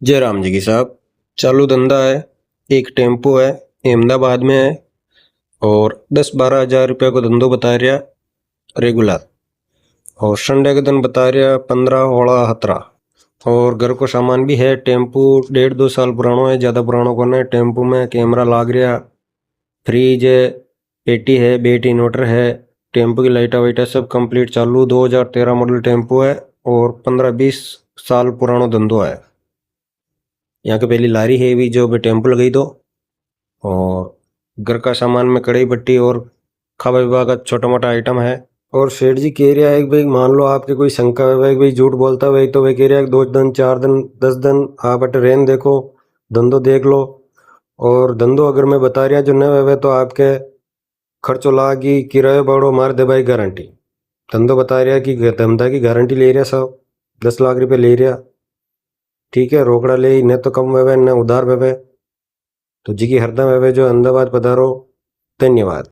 जय राम जी की साहब। चालू धंधा है, एक टेम्पो है, अहमदाबाद में है और 10-12 हज़ार रुपये को धंधो बता रहा रेगुलर। और संडे के दिन बता रहा 15-16-17। और घर को सामान भी है। टेम्पो 1.5-2 साल पुरानो है, ज़्यादा पुरानो को नहीं। टेम्पो में कैमरा लाग रहा, फ्रिज है, पेटी है, बेट इन्वर्टर है, टेम्पो की लाइटा वाइटा सब कंप्लीट चालू। 2013 मॉडल टेम्पो है और 15-20 साल पुरानो धंधो है। यहाँ के पहली लारी है भी जो टेम्पो लगाई दो। और घर का सामान में कढ़ाई पट्टी और खावा विभाग का छोटा मोटा आइटम है। और सेठ जी कह रहा है कि भाई मान लो आपके कोई शंका है भाई भाई झूठ बोलता है तो वही कह रहा है 2 दिन 4 दिन 10 दिन आप अटे रेन देखो, धंधो देख लो। और धंधो अगर मैं बता रहा जो न वे तो आपके खर्चो लागी किराया बड़ो मार दे भाई गारंटी। धंधो बता रहा कि धंधा की गारंटी ले रहा सब 10 लाख रुपये ले रहा। ठीक है, रोकड़ा ले न तो कम वेवे न उधार वेवे। तो जी की हरदम वेवे जो अहमदाबाद पधारो। धन्यवाद।